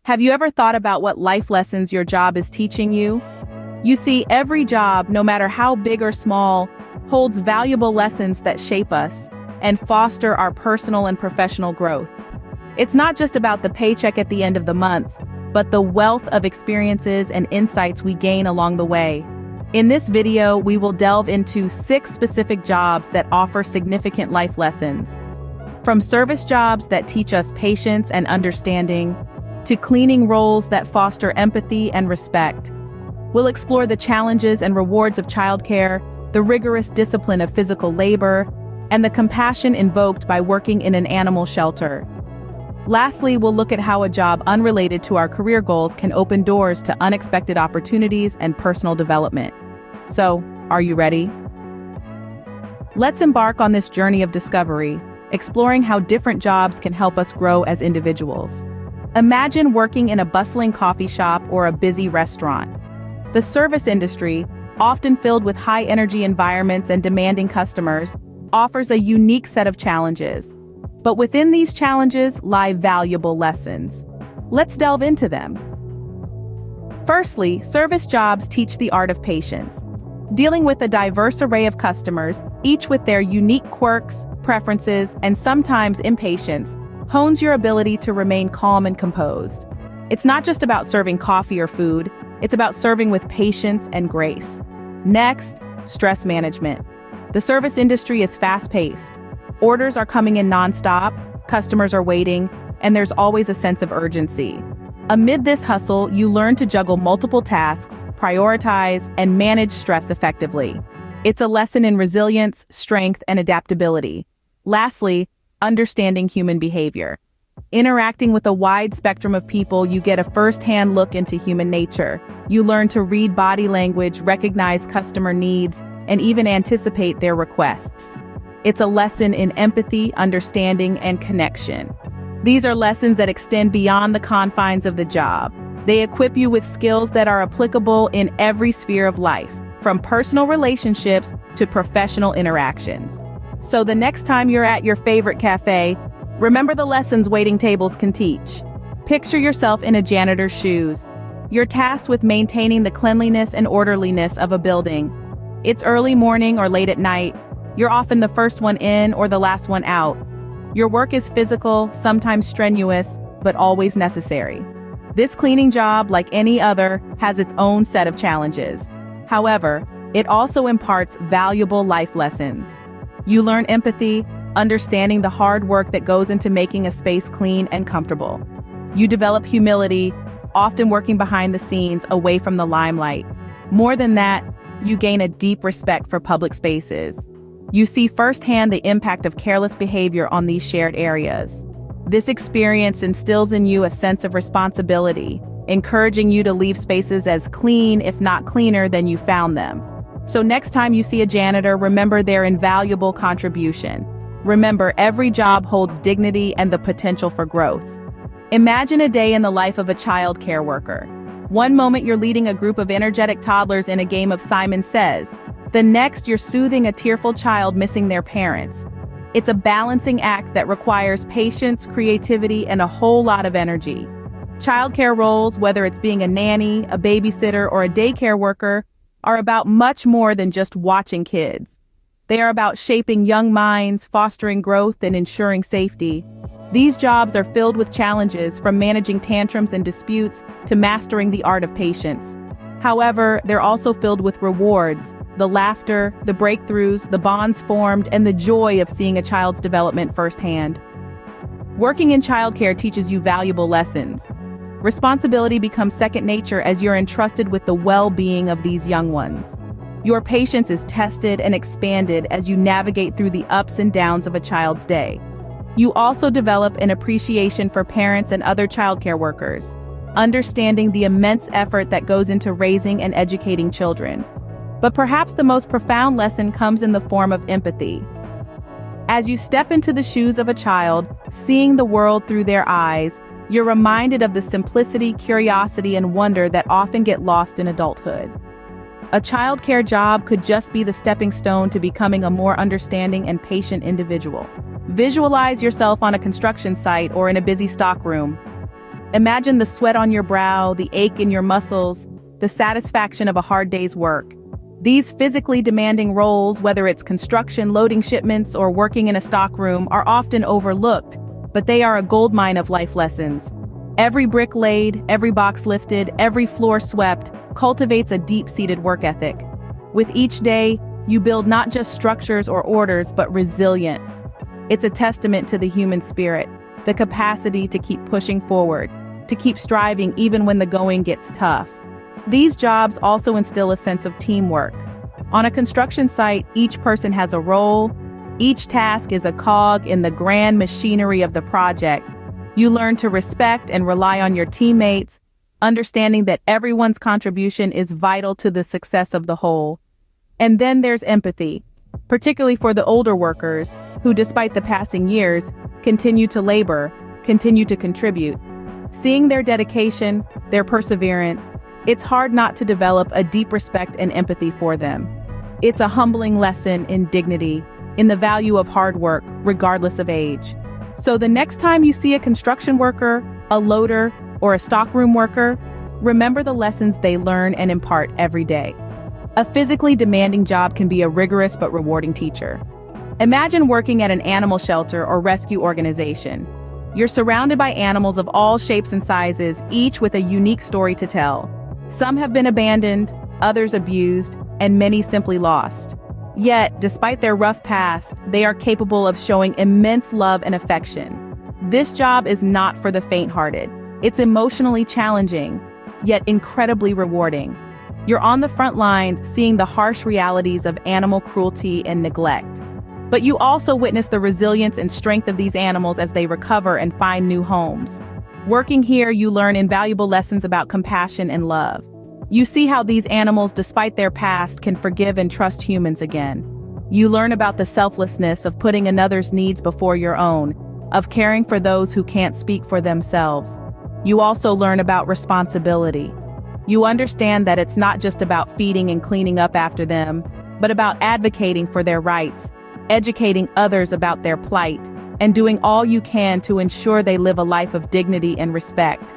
Have you ever thought about what life lessons your job is teaching you? You see, every job, no matter how big or small, holds valuable lessons that shape us and foster our personal and professional growth. It's not just about the paycheck at the end of the month, but the wealth of experiences and insights we gain along the way. In this video, we will delve into 6 specific jobs that offer significant life lessons. From service jobs that teach us patience and understanding, to cleaning roles that foster empathy and respect. We'll explore the challenges and rewards of childcare, the rigorous discipline of physical labor, and the compassion invoked by working in an animal shelter. Lastly, we'll look at how a job unrelated to our career goals can open doors to unexpected opportunities and personal development. So, are you ready? Let's embark on this journey of discovery, exploring how different jobs can help us grow as individuals. Imagine working in a bustling coffee shop or a busy restaurant. The service industry, often filled with high-energy environments and demanding customers, offers a unique set of challenges. But within these challenges lie valuable lessons. Let's delve into them. Firstly, service jobs teach the art of patience. Dealing with a diverse array of customers, each with their unique quirks, preferences, and sometimes impatience, hones your ability to remain calm and composed. It's not just about serving coffee or food, it's about serving with patience and grace. Next, stress management. The service industry is fast-paced. Orders are coming in non-stop, customers are waiting, and there's always a sense of urgency. Amid this hustle, you learn to juggle multiple tasks, prioritize, and manage stress effectively. It's a lesson in resilience, strength, and adaptability. Lastly, understanding human behavior. Interacting with a wide spectrum of people, you get a first-hand look into human nature. You learn to read body language, recognize customer needs, and even anticipate their requests. It's a lesson in empathy, understanding, and connection. These are lessons that extend beyond the confines of the job. They equip you with skills that are applicable in every sphere of life, from personal relationships to professional interactions. So the next time you're at your favorite cafe, remember the lessons waiting tables can teach. Picture yourself in a janitor's shoes. You're tasked with maintaining the cleanliness and orderliness of a building. It's early morning or late at night. You're often the first one in or the last one out. Your work is physical, sometimes strenuous, but always necessary. This cleaning job, like any other, has its own set of challenges. However, it also imparts valuable life lessons. You learn empathy, understanding the hard work that goes into making a space clean and comfortable. You develop humility, often working behind the scenes, away from the limelight. More than that, you gain a deep respect for public spaces. You see firsthand the impact of careless behavior on these shared areas. This experience instills in you a sense of responsibility, encouraging you to leave spaces as clean, if not cleaner, than you found them. So next time you see a janitor, remember their invaluable contribution. Remember, every job holds dignity and the potential for growth. Imagine a day in the life of a childcare worker. One moment you're leading a group of energetic toddlers in a game of Simon Says. The next, you're soothing a tearful child missing their parents. It's a balancing act that requires patience, creativity, and a whole lot of energy. Childcare roles, whether it's being a nanny, a babysitter, or a daycare worker, are about much more than just watching kids. They are about shaping young minds, fostering growth, and ensuring safety. These jobs are filled with challenges, from managing tantrums and disputes to mastering the art of patience. However, they're also filled with rewards, the laughter, the breakthroughs, the bonds formed, and the joy of seeing a child's development firsthand. Working in childcare teaches you valuable lessons. Responsibility becomes second nature as you're entrusted with the well-being of these young ones. Your patience is tested and expanded as you navigate through the ups and downs of a child's day. You also develop an appreciation for parents and other childcare workers, understanding the immense effort that goes into raising and educating children. But perhaps the most profound lesson comes in the form of empathy. As you step into the shoes of a child, seeing the world through their eyes, you're reminded of the simplicity, curiosity, and wonder that often get lost in adulthood. A childcare job could just be the stepping stone to becoming a more understanding and patient individual. Visualize yourself on a construction site or in a busy stockroom. Imagine the sweat on your brow, the ache in your muscles, the satisfaction of a hard day's work. These physically demanding roles, whether it's construction, loading shipments, or working in a stockroom, are often overlooked, but they are a goldmine of life lessons. Every brick laid, every box lifted, every floor swept cultivates a deep-seated work ethic. With each day, you build not just structures or orders, but resilience. It's a testament to the human spirit, the capacity to keep pushing forward, to keep striving even when the going gets tough. These jobs also instill a sense of teamwork. On a construction site, each person has a role. Each task is a cog in the grand machinery of the project. You learn to respect and rely on your teammates, understanding that everyone's contribution is vital to the success of the whole. And then there's empathy, particularly for the older workers who, despite the passing years, continue to labor, continue to contribute. Seeing their dedication, their perseverance, it's hard not to develop a deep respect and empathy for them. It's a humbling lesson in dignity, in the value of hard work, regardless of age. So the next time you see a construction worker, a loader, or a stockroom worker, remember the lessons they learn and impart every day. A physically demanding job can be a rigorous but rewarding teacher. Imagine working at an animal shelter or rescue organization. You're surrounded by animals of all shapes and sizes, each with a unique story to tell. Some have been abandoned, others abused, and many simply lost. Yet, despite their rough past, they are capable of showing immense love and affection. This job is not for the faint-hearted. It's emotionally challenging, yet incredibly rewarding. You're on the front lines, seeing the harsh realities of animal cruelty and neglect. But you also witness the resilience and strength of these animals as they recover and find new homes. Working here, you learn invaluable lessons about compassion and love. You see how these animals, despite their past, can forgive and trust humans again. You learn about the selflessness of putting another's needs before your own, of caring for those who can't speak for themselves. You also learn about responsibility. You understand that it's not just about feeding and cleaning up after them, but about advocating for their rights, educating others about their plight, and doing all you can to ensure they live a life of dignity and respect.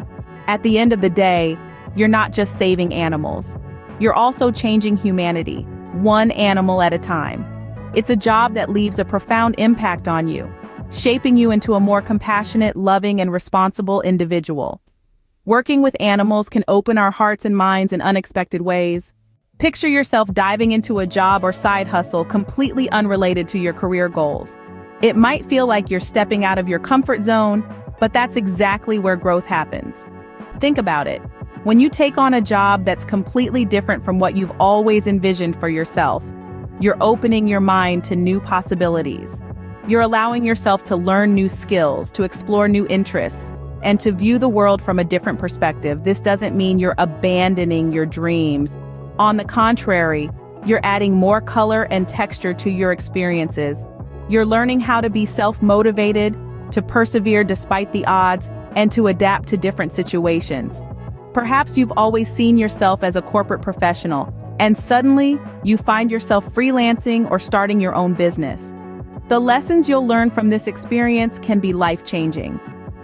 At the end of the day, you're not just saving animals. You're also changing humanity, one animal at a time. It's a job that leaves a profound impact on you, shaping you into a more compassionate, loving, and responsible individual. Working with animals can open our hearts and minds in unexpected ways. Picture yourself diving into a job or side hustle completely unrelated to your career goals. It might feel like you're stepping out of your comfort zone, but that's exactly where growth happens. Think about it. When you take on a job that's completely different from what you've always envisioned for yourself, you're opening your mind to new possibilities. You're allowing yourself to learn new skills, to explore new interests, and to view the world from a different perspective. This doesn't mean you're abandoning your dreams. On the contrary, you're adding more color and texture to your experiences. You're learning how to be self-motivated, to persevere despite the odds, and to adapt to different situations. Perhaps you've always seen yourself as a corporate professional, and suddenly you find yourself freelancing or starting your own business. The lessons you'll learn from this experience can be life-changing.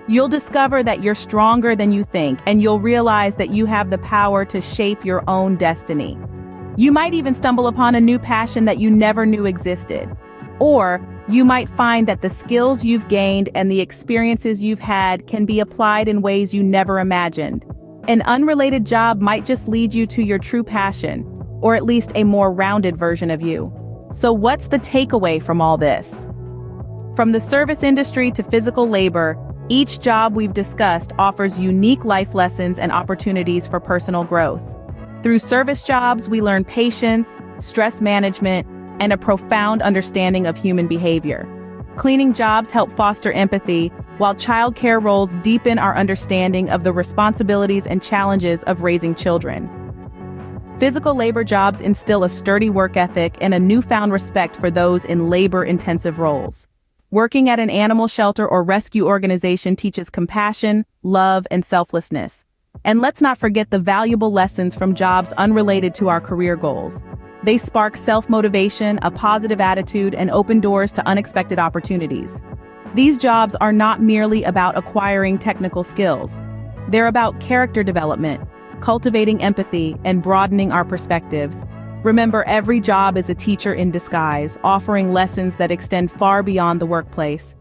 You'll discover that you're stronger than you think, and you'll realize that you have the power to shape your own destiny. You might even stumble upon a new passion that you never knew existed. Or you might find that the skills you've gained and the experiences you've had can be applied in ways you never imagined. An unrelated job might just lead you to your true passion, or at least a more rounded version of you. So what's the takeaway from all this? From the service industry to physical labor, each job we've discussed offers unique life lessons and opportunities for personal growth. Through service jobs, we learn patience, stress management, and a profound understanding of human behavior. Cleaning jobs help foster empathy, while childcare roles deepen our understanding of the responsibilities and challenges of raising children. Physical labor jobs instill a sturdy work ethic and a newfound respect for those in labor-intensive roles. Working at an animal shelter or rescue organization teaches compassion, love, and selflessness. And let's not forget the valuable lessons from jobs unrelated to our career goals. They spark self-motivation, a positive attitude, and open doors to unexpected opportunities. These jobs are not merely about acquiring technical skills. They're about character development, cultivating empathy, and broadening our perspectives. Remember, every job is a teacher in disguise, offering lessons that extend far beyond the workplace.